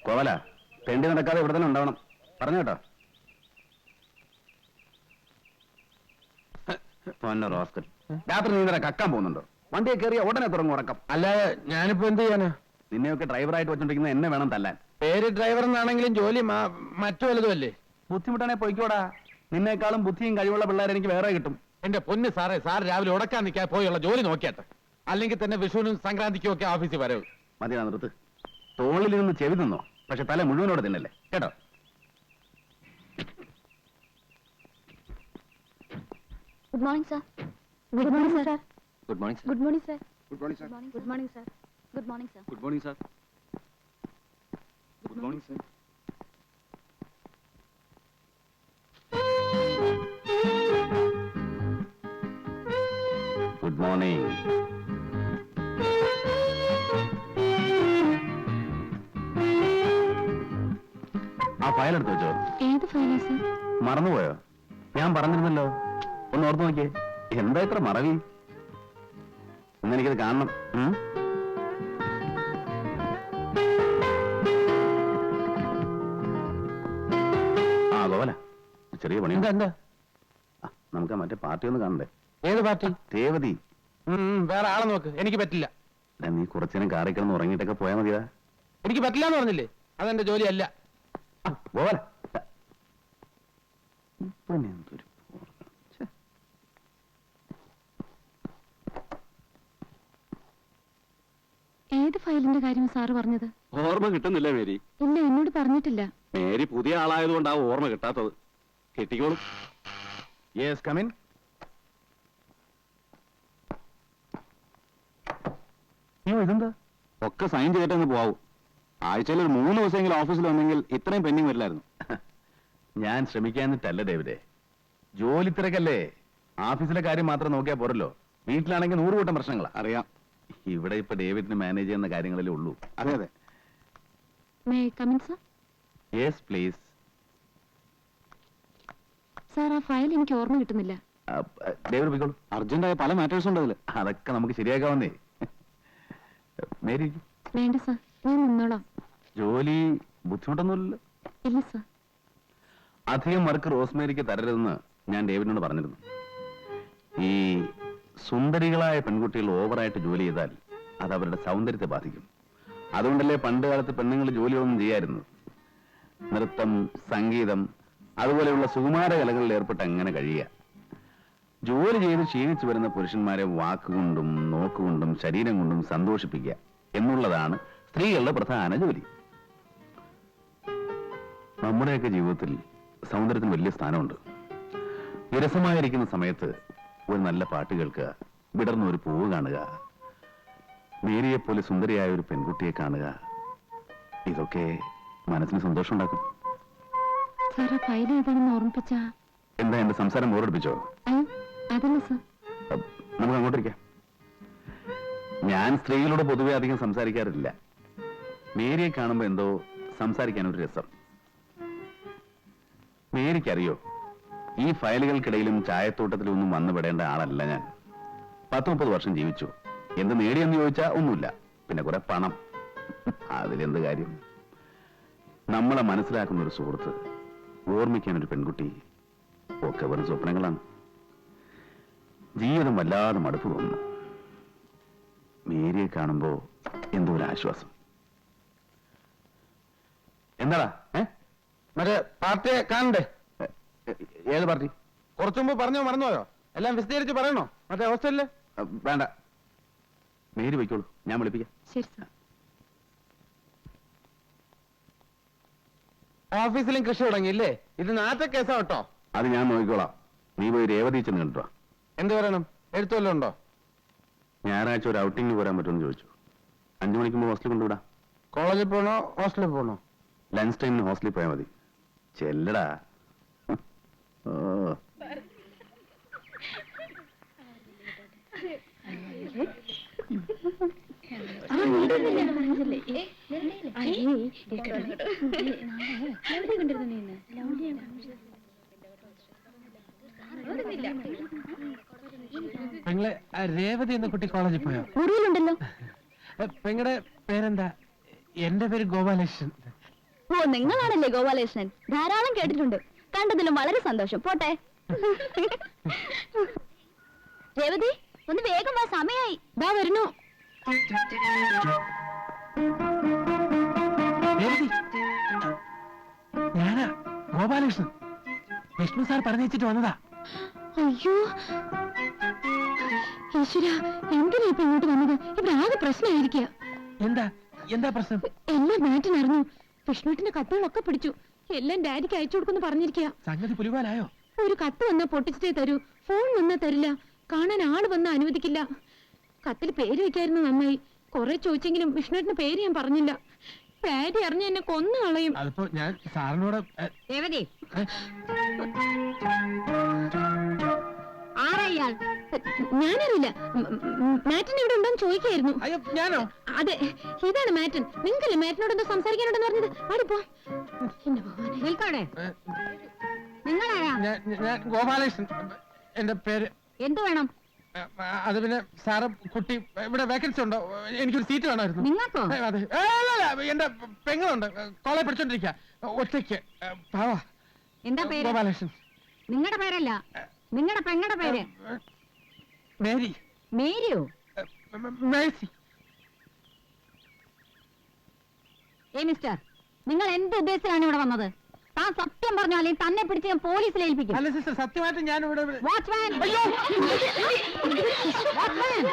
കോവല തെണ്ടി നടക്കാതെ ഇവിടെ തന്നെ ഉണ്ടാവണം. പറഞ്ഞു കേട്ടോ. റോസ്കൽ രാത്രി നീ ഇന്നലെ കക്കാൻ പോകുന്നുണ്ടോ? വണ്ടിയെ കയറിയ ഉടനെ തുടങ്ങും ഉറക്കം. അല്ലാതെ ഞാനിപ്പോ എന്ത് ചെയ്യാനാ? നിന്നെയൊക്കെ ഡ്രൈവറായിട്ട് വെച്ചോണ്ടിരിക്കുന്ന എന്നെ വേണം തല്ലാൻ. പേര് ഡ്രൈവർ എന്നാണെങ്കിലും ജോലി മറ്റു വല്ലതും അല്ലേ? ബുദ്ധിമുട്ടാണെ പോയിക്കോടാ. നിന്നേക്കാളും ബുദ്ധിയും കഴിവുള്ള പിള്ളേരെ എനിക്ക് വേറെ കിട്ടും. എന്റെ പൊന്ന് സാറേ, സാർ രാവിലെ ഉടക്കാൻ നിൽക്കാൻ പോയുള്ള ജോലി നോക്കിയാട്ടെ. അല്ലെങ്കിൽ തന്നെ വിഷുവിനും സംക്രാന്തിക്കും ഒക്കെ ഓഫീസിൽ വരവ്. മതിയാ നിർത്ത്. തോളിൽ നിന്ന് ചെവി തിന്നോ, പക്ഷെ തല മുഴുവനോടെ തിന്നല്ലേ കേട്ടോ. Good morning sir. Good morning sir. Good morning sir. Good morning sir. Good morning sir. Good morning sir. Good morning sir. Good morning sir. Good morning sir. Good morning. ആ ഫയൽ എടുത്ത് വെച്ചോ. ഏത് ഫയലാ സർ? മറന്നുപോയോ? ഞാൻ പറഞ്ഞിരുന്നല്ലോ, ഒന്ന് ഓർത്ത് നോക്കിയേ. എന്താ ഇത്ര മറവി? ഇന്നെനിക്കത് കാണണം. ആ ഗോവല, ചെറിയ പണി. എന്താ? നമുക്ക് മറ്റേ പാർട്ടി ഒന്ന് കാണണ്ടേ? ഏത് പാർട്ടി? രേവതി. വേറെ ആളെ നോക്ക്, എനിക്ക് പറ്റില്ല. നീ കുറച്ചേരം കാറിൽ കിടന്ന് ഉറങ്ങിയിട്ടൊക്കെ പോയാൽ മതിയാ. എനിക്ക് പറ്റില്ല എന്ന് പറഞ്ഞില്ലേ? അതെന്റെ ജോലിയല്ല. ഗോവല ഏത് ഫയലിന്റെ കാര്യം സാറ് പറഞ്ഞത്? ഓർമ്മ കിട്ടുന്നില്ല മേരി. ഇല്ല, എന്നോട് പറഞ്ഞിട്ടില്ല. മേരി പുതിയ ആളായതുകൊണ്ടാ ഓർമ്മ കിട്ടാത്തത്. കിട്ടിക്കോളും. Yes, come in. ഇതെന്താ? ഒക്കെ സൈൻ ചെയ്തിട്ടൊന്ന് പോവും. ആഴ്ചയിൽ ഒരു 3 ദിവസമെങ്കിലും ഓഫീസിൽ വന്നെങ്കിൽ ഇത്രയും പെൻഡിങ് വരില്ലായിരുന്നു. ഞാൻ ശ്രമിക്കാന്നിട്ടല്ല ഡേവിഡേ, ജോലി തിരക്കല്ലേ. ഓഫീസിലെ കാര്യം മാത്രം നോക്കിയാൽ പോരല്ലോ. വീട്ടിലാണെങ്കിൽ 100 കൂട്ടം പ്രശ്നങ്ങളാ. അറിയാം. ഇവിടെ ഇപ്പൊ ഡേവിഡിന് മാനേജ് ചെയ്യുന്ന കാര്യങ്ങളല്ലേ ഉള്ളൂ. അതെ അതെ. May I come in sir? Yes please. Sir, ആ ഫയൽ എനിക്ക് ഓർമ്മ കിട്ടുന്നില്ല. ഡേവിഡ് പോയിക്കോളൂ. അർജന്റായ പല മാറ്റേഴ്സ് ഉണ്ട് അതിൽ. അതൊക്കെ നമുക്ക് ശരിയാക്കാവുന്നേ. മേരി വേണ്ട സാർ, ഞാൻ നിന്നോളാം. ജോലി ബുദ്ധിമുട്ടൊന്നുമില്ലല്ലോ? ഇല്ല സാർ. അധികം വർക്ക് റോസ്മേരിക്ക് തരരുതെന്ന് ഞാൻ ഡേവിഡിനോട് പറഞ്ഞിരുന്നു. ഈ സുന്ദരികളായ പെൺകുട്ടികൾ ഓവറായിട്ട് ജോലി ചെയ്താൽ അത് അവരുടെ സൗന്ദര്യത്തെ ബാധിക്കും. അതുകൊണ്ടല്ലേ പണ്ട് കാലത്ത് പെണ്ണുങ്ങൾ ജോലിയൊന്നും ചെയ്യായിരുന്നു. നൃത്തം, സംഗീതം, അതുപോലെയുള്ള സുകുമാര കലകളിൽ ഏർപ്പെട്ട് അങ്ങനെ കഴിയുക. ജോലി ചെയ്ത് ക്ഷീണിച്ചു വരുന്ന പുരുഷന്മാരെ വാക്കുകൊണ്ടും നോക്കുകൊണ്ടും ശരീരം കൊണ്ടും സന്തോഷിപ്പിക്കുക എന്നുള്ളതാണ് സ്ത്രീകളുടെ പ്രധാന ജോലി. നമ്മുടെയൊക്കെ ജീവിതത്തിൽ സൗന്ദര്യത്തിന് വലിയ സ്ഥാനമുണ്ട്. വിരസമായിരിക്കുന്ന സമയത്ത് ഒരു നല്ല പാട്ട് കേൾക്കുക, വിടർന്ന ഒരു പൂവ് കാണുക, മേരിയെപ്പോലെ സുന്ദരിയായ ഒരു പെൺകുട്ടിയെ കാണുക, ഇതൊക്കെ മനസ്സിന് സന്തോഷം ഉണ്ടാക്കും. സാർ, ആ ഫയൽ ഏതാണെന്ന് ഓർമ്മിപ്പിച്ചാ? എന്താ എന്റെ സംസാരം ബോറടിപ്പിച്ചോ? അയ്യോ, അതല്ല സാർ. നമുക്ക് അങ്ങോട്ടിരിക്കാം. ഞാൻ സ്ത്രീകളോട് പൊതുവെ അധികം സംസാരിക്കാറില്ല. മേരിയെ കാണുമ്പോ എന്തോ സംസാരിക്കാനൊരു രസം. മേരിക്കറിയോ, ഈ ഫയലുകൾക്കിടയിലും ചായത്തോട്ടത്തിലും ഒന്നും വന്നുപെടേണ്ട ആളല്ല ഞാൻ. 10-30 വർഷം ജീവിച്ചു. എന്ത് നേടിയെന്ന് ചോദിച്ചാ ഒന്നുമില്ല. പിന്നെ കുറെ പണം, അതിലെന്ത് കാര്യം? നമ്മളെ മനസ്സിലാക്കുന്ന ഒരു സുഹൃത്ത്, ഓർമ്മിക്കാനൊരു പെൺകുട്ടി, ഒക്കെ വെറും സ്വപ്നങ്ങളാണ്. ജീവിതം വല്ലാതെ മടുപ്പ് തോന്നുന്നു. മേരിയെ കാണുമ്പോ എന്തോ ഒരു ആശ്വാസം. എന്താടാ? മറ്റേ പാർട്ടിയെ കാണണ്ടേ? ഏത് പാർട്ടി? കുറച്ചു മുമ്പ് പറഞ്ഞോ, മറന്നുപോയോ? എല്ലാം വിശദീകരിച്ച് പറയണോ? മറ്റേ ഹോസ്റ്റലില്? വേണ്ട, മേരി പോയിക്കോളൂ, ഞാൻ വിളിപ്പിക്കാം. ശരി സാർ. ഓഫീസിലും കൃഷി തുടങ്ങിയില്ലേ? ഇത് നാറ്റ കേസാ കേട്ടോ. അത് ഞാൻ നോക്കിക്കോളാം. നീ പോയി രേവതി ചെന്ന് കണ്ടിട്ടോ. എന്ത് പറയണം? എഴുത്തുവല്ലോ ഉണ്ടോ? ഞായറാഴ്ച ഒരു ഔട്ടിങ്ങിന് പോരാൻ പറ്റുമെന്ന് ചോദിച്ചു. 5 മണിക്ക് മുമ്പ് ഹോസ്റ്റലിൽ കൊണ്ടുവിടാം. കോളേജിൽ പോകണോ ഹോസ്റ്റലിൽ പോകണോ? ലഞ്ച് ടൈമിന് ഹോസ്റ്റലിൽ പോയാൽ മതി. ചെല്ലടാ. ഓ, പെങ്ങളെ, രേവതി എന്ന കുട്ടി കോളേജിൽ പോയോ? മുറിയിലുണ്ടല്ലോ. പെങ്ങളുടെ പേരെന്താ? എന്റെ പേര് ഗോപാലകൃഷ്ണൻ. ഓ നിങ്ങളാണല്ലേ ഗോപാലകൃഷ്ണൻ, ധാരാളം കേട്ടിട്ടുണ്ട്. കണ്ടതിലും വളരെ സന്തോഷം. പോട്ടെ. രേവതി, ഒന്ന് വേഗം വാ, സമയായി. ദാ വരുന്നു. ഞാനാ ഗോപാലകൃഷ്ണൻ. വിഷ്ണു സാർ പറഞ്ഞിട്ട് വന്നതാ. അയ്യോ ഈശ്വര, എന്തിനാ ഇപ്പൊ ഇങ്ങോട്ട് വന്നത്? ഇവിടെ ആകെ പ്രശ്നമായിരിക്കുക. എന്താ പ്രശ്നം? എല്ലാം മാറ്റിനറിഞ്ഞു. വിഷ്ണുട്ടിന്റെ കത്തുകളൊക്കെ പിടിച്ചു. എല്ലാം ഡാഡിക്ക് അയച്ചു കൊടുക്കുന്നു പറഞ്ഞിരിക്കുക. സംഗതി പുലിവാലായോ? ഒരു കത്ത് വന്നാ പൊട്ടിച്ചിട്ടേ തരൂ, ഫോൺ വന്നാ തരില്ല, കാണാൻ ആള് വന്നാ അനുവദിക്കില്ല. കത്തിൽ പേര് വെക്കായിരുന്നു നന്നായി. കുറെ ചോദിച്ചെങ്കിലും വിഷ്ണുട്ടിന്റെ പേര് ഞാൻ പറഞ്ഞില്ല. ഡാഡി അറിഞ്ഞ എന്നെ കൊന്നു കളയും. അതിപ്പോ ഞാൻ സാറിനോട് ആരാ? ഞാനറിയില്ല. മാറ്റൻ ഇവിടെ ഉണ്ടോന്ന് ചോദിക്കായിരുന്നു. അയ്യോ ഞാനോ? അതെ, ഇതാണ് മാറ്റൻ. നിങ്ങൾക്കല്ലേ മാറ്റനോട് എന്തോ സംസാരിക്കാനുണ്ടെന്ന് പറഞ്ഞത്? പാടിപ്പോ. നിൽക്കോടെ. നിങ്ങളാരാ? ഞാൻ ഗോപാലകൃഷ്ണൻ. എന്റെ പേര്. എന്ത് വേണം? അത് പിന്നെ സാറ് കുട്ടി ഇവിടെ വേക്കൻസി ഉണ്ടോ? എനിക്കൊരു സീറ്റ് വേണമായിരുന്നു. നിങ്ങൾക്കോ? അതെ. എന്റെ പെങ്ങളുണ്ട്, കോളേജ് പഠിച്ചോണ്ടിരിക്കുക, ഒറ്റയ്ക്ക്. എന്താ പേര്? ഗോപാലകൃഷ്ണൻ. നിങ്ങളുടെ പേരല്ല, നിങ്ങളുടെ പെങ്ങളുടെ പേര്. മേരി. മേരിയോ? മേഴ്സി. മിസ്റ്റർ, നിങ്ങൾ എന്ത് ഉദ്ദേശത്തിലാണ് ഇവിടെ വന്നത്? താൻ സത്യം പറഞ്ഞോ, അല്ലെങ്കിൽ തന്നെ പിടിച്ച് ഞാൻ പോലീസിൽ ഏൽപ്പിക്കും. അല്ല സിസ്റ്റർ, സത്യമായിട്ട് ഞാൻ ഇവിടെ watchman! Watchman!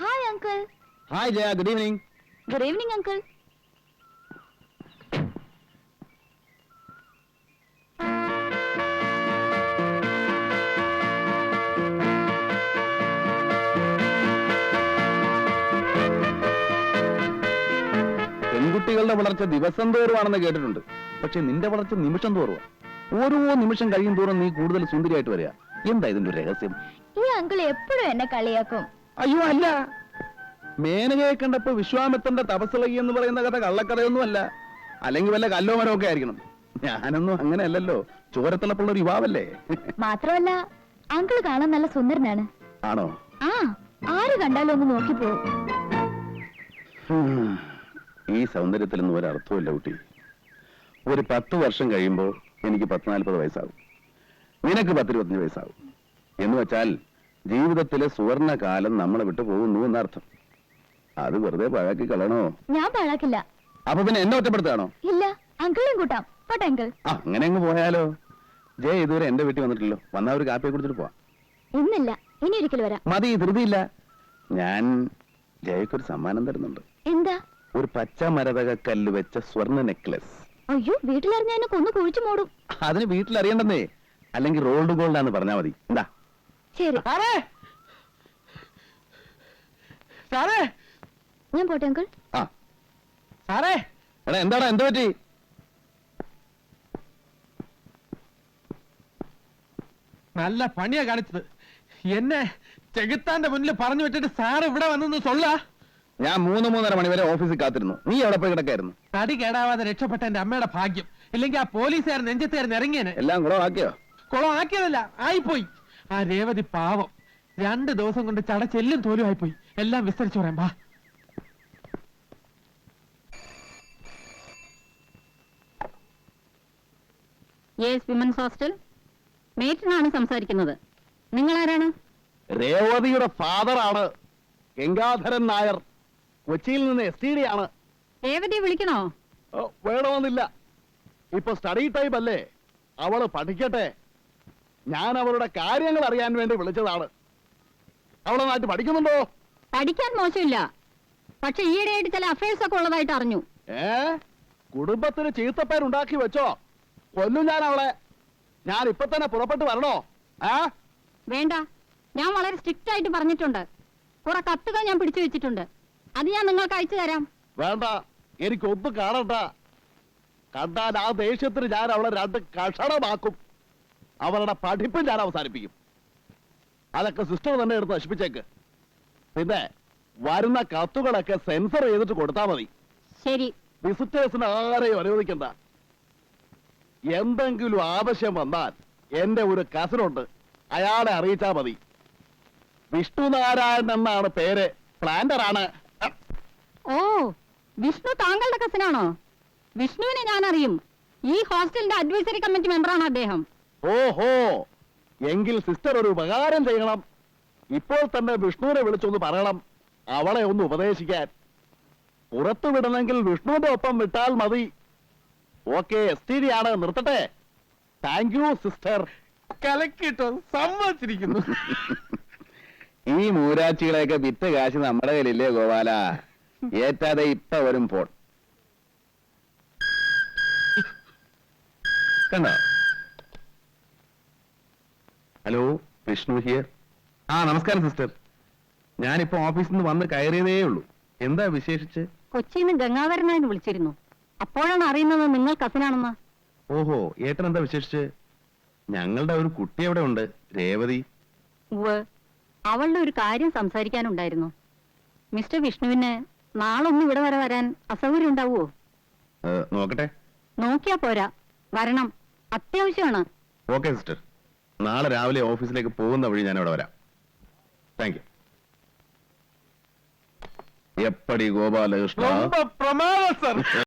Hi uncle. Hi Jaya, good evening. Good evening uncle. പെൺകുട്ടികളുടെ വളർച്ച ദിവസം തോറുവാണെന്ന് കേട്ടിട്ടുണ്ട്. പക്ഷെ നിന്റെ വളർച്ച നിമിഷം തോറുവാ. ഓരോ നിമിഷം കഴിയും തോറും നീ കൂടുതൽ സുന്ദരിയായിട്ട് വരിക. എന്താ ഇതിന്റെ ഒരു രഹസ്യം? ഈ അങ്കിൾ എപ്പോഴും എന്നെ കളിയാക്കും. അയ്യോ അല്ല, മേനകയെ കണ്ടപ്പോ വിശ്വാമിത്രന്റെ തപസ്സിളകി എന്ന് പറയുന്ന കഥ കള്ളക്കഥയൊന്നും അല്ല. അല്ലെങ്കിൽ വല്ല കല്ലോ മരമോ ഒക്കെ ആയിരിക്കണം. ഞാനൊന്നും അങ്ങനെ അല്ലല്ലോ, ചോരത്തിളപ്പുള്ള ഒരു യുവാവല്ലേ. മാത്രമല്ല അങ്കിൾ കാണാൻ നല്ല സുന്ദരനാണ്. ആണോ? ആ, ആര് കണ്ടാലും ഒന്ന് നോക്കിപ്പോവും. ഈ സൗന്ദര്യത്തിലൊന്നും ഒരർത്ഥമില്ല കുട്ടി. ഒരു 10 വർഷം കഴിയുമ്പോൾ എനിക്ക് 40 വയസ്സാകും, നിനക്ക് 25 വയസ്സാകും. എന്ന് വെച്ചാൽ ജീവിതത്തിലെ സുവർണ കാലം നമ്മളെ വിട്ടു പോകുന്നു എന്നർത്ഥം. അത് വെറുതെ പഴക്കി കളയണോ? ഞാൻ പാഴാക്കില്ല. അപ്പൊ പിന്നെ എന്നെ ഒറ്റപ്പെടുത്താണോ? ഇല്ല, അങ്കിളും കൂട്ടാം. പോട്ടെ അങ്കിൾ. അങ്ങനെ അങ്ങ് പോയാലോ? ജയ ഇതുവരെ എന്റെ വീട്ടിൽ വന്നിട്ടില്ലോ. വന്നാ ഒരു കാപ്പിയെ കുടിച്ചിട്ട് പോവാം. ഇന്നില്ല, ഇനി ഒരിക്കൽ വരാം. മതി, ധൃതിയില്ല. ഞാൻ ജയക്കൊരു സമ്മാനം തരുന്നുണ്ട്. എന്താ? ഒരു പച്ച മരതക കല്ല് വെച്ച സ്വർണ്ണ നെക്ലസ്. അയ്യോ, വീട്ടിലറിഞ്ഞ എന്നെ കൊന്നു കുഴിച്ചു മൂടും. അതിന് വീട്ടിൽ അറിയണ്ടെന്നേ, അല്ലെങ്കിൽ റോൾഡ് ഗോൾഡാന്ന് പറഞ്ഞാ മതി. എന്താ? ശരി, സാറേ. ഞാൻ പോട്ടെ അങ്കിൾ. ആ സാറേ. എടാ, എന്താടാ, എന്ത് പറ്റി? നല്ല പണിയാ കാണിച്ചത്. എന്നെ ചെകുത്താന്റെ മുന്നിൽ പറഞ്ഞു വിട്ടിട്ട് സാർ ഇവിടെ വന്നെന്ന് സൊല്ല. ഞാൻ 3-3:30 മണി വരെ ഓഫീസിൽ കാത്തിരുന്നു. നീ എവിടെ പോയി കിടക്കായിരുന്നു? തടി കേടാവാതെ രക്ഷപ്പെട്ട എന്റെ അമ്മയുടെ ഭാഗ്യം. ഇല്ലെങ്കിൽ ആ പോലീസുകാരൻ നെഞ്ചത്തുകാരൻ ഇറങ്ങിയേനെ. എല്ലാം കുളമാക്കിയോ? കുളം ആക്കിയതല്ല, ആയിപ്പോയി. ആ രേവതി പാവം 2 ദിവസം കൊണ്ട് ചടച്ചെല്ലും തോലും ആയിപ്പോയി. എല്ലാം വിസ്തരിച്ചു പറയാം. ബാ. Yes, women's hostel. മേറ്റനാണ് സംസാരിക്കുന്നത്. നിങ്ങൾ ആരാണ്? രേവതിയുടെ ഫാദറാണ് ഗംഗാധരൻ നായർ. കൊച്ചിയിൽ നിന്ന് STD ആണ്. രേവതിയെ വിളിക്കണോ? വേണമെന്നില്ല, ഇപ്പൊ സ്റ്റഡി ടൈം അല്ലേ, അവള് പഠിക്കട്ടെ. ഞാൻ അവളുടെ കാര്യങ്ങൾ അറിയാൻ വേണ്ടി വിളിച്ചതാണ്. അവളെ നാട്ടിൽ പഠിക്കുന്നുണ്ടോ? പഠിക്കാൻ മോശമില്ല, പക്ഷെ ഈയിടെയായിട്ട് ചില അഫയേഴ്സ് ഒക്കെ ഉള്ളതായിട്ട് അറിഞ്ഞു. കുടുംബത്തിന് ചീത്തപ്പേരുണ്ടാക്കി വെച്ചോ? കൊല്ലും ഞാൻ അവളെ. ഞാൻ ഇപ്പൊ തന്നെ പുറപ്പെട്ടു വരണോ? വേണ്ട, ഞാൻ വളരെ സ്ട്രിക്റ്റ് ആയിട്ട് പറഞ്ഞിട്ടുണ്ട്. കുറെ കത്തുകൾ ഞാൻ പിടിച്ചു വെച്ചിട്ടുണ്ട്, അത് ഞാൻ നിങ്ങൾക്ക് അയച്ചു തരാം. വേണ്ട, എനിക്കൊന്നും കാണണ്ട. കണ്ടാൽ ആ ദേഷ്യത്തിന് ഞാൻ അവളെ 2 കഷണമാക്കും. അവളുടെ പഠിപ്പും ഞാൻ അവസാനിപ്പിക്കും. അതൊക്കെ സിസ്റ്റർ തന്നെ എടുത്ത് നശിപ്പിച്ചേക്ക്. പിന്നെ വരുന്ന കത്തുകളൊക്കെ സെൻസർ ചെയ്തിട്ട് കൊടുത്താൽ മതി. ശരി. വിസിറ്റേഴ്സിന് ആരെയും അനുവദിക്കണ്ട. എന്തെങ്കിലും ആവശ്യം വന്നാൽ എന്റെ ഒരു കസിനുണ്ട്, അയാളെ അറിയിച്ചാ മതി. വിഷ്ണുനാരായണൻ എന്നാണ് പേര്, പ്ലാന്ററാണ്. ഓ, വിഷ്ണു താങ്കളുടെ കസിനാണോ? വിഷ്ണുവിനെ ഞാൻ അറിയും. ഈ ഹോസ്റ്റലിന്റെ അഡ്വൈസറി കമ്മിറ്റി മെമ്പറാണ് അദ്ദേഹം. ഓഹോ, എങ്കിൽ സിസ്റ്റർ ഒരു ഉപകാരം ചെയ്യണം. ഇപ്പോൾ തന്നെ വിഷ്ണുവിനെ വിളിച്ചൊന്ന് പറയണം, അവളെ ഒന്ന് ഉപദേശിക്കാൻ. പുറത്തു വിടണമെങ്കിൽ വിഷ്ണുവിന്റെ ഒപ്പം വിട്ടാൽ മതി. ഓക്കെ, STD ആണ്, നിർത്തട്ടെ. Thank you sister. കലക്കിട്ടോ, സമ്മതിച്ചിരിക്കുന്നു. ഈ മൂരാച്ചികളെയൊക്കെ വിറ്റ് കാശ് നമ്മുടെ കയ്യിലില്ലേ ഗോപാല? ഏറ്റാതെ ഇപ്പൊ വരും ഫോൺ. കണ്ടോ? Hello, Vishnu here. ആ, നമസ്കാരം സിസ്റ്റർ. ഞാനിപ്പോ ഓഫീസിൽ നിന്ന് വന്ന് കയറിയതേ ഉള്ളൂ. എന്താ വിശേഷിച്ച്? കൊച്ചിയിൽ നിന്ന് ഗംഗാധരനായിട്ട് വിളിച്ചിരുന്നു. അപ്പോഴാണ് അറിയുന്നത് നിങ്ങൾ കസിനാണെന്ന്. ഓഹോ, ഏട്ടൻ എന്താ വിശേഷിച്ച്? ഞങ്ങളുടെ ഒരു കുട്ടി അവിടെ ഉണ്ട്, രേവതി. ഉവ്വ്, അവളുടെ ഒരു കാര്യം സംസാരിക്കാനുണ്ടായിരുന്നു. മിസ്റ്റർ വിഷ്ണുവിന് നാളൊന്നും ഇവിടെ വരെ വരാൻ അസൗകര്യം ഉണ്ടാവുമോ? നോക്കട്ടെ. നോക്കിയാ പോരാ, വരണം, അത്യാവശ്യമാണ്. ഓക്കെ സിസ്റ്റർ, നാളെ രാവിലെ ഓഫീസിലേക്ക് പോകുന്ന വഴി ഞാൻ അവിടെ വരാം. Thank you. എപ്പടി ഗോപാലകൃഷ്ണ. ரொம்ப பிரமாதம் சார்.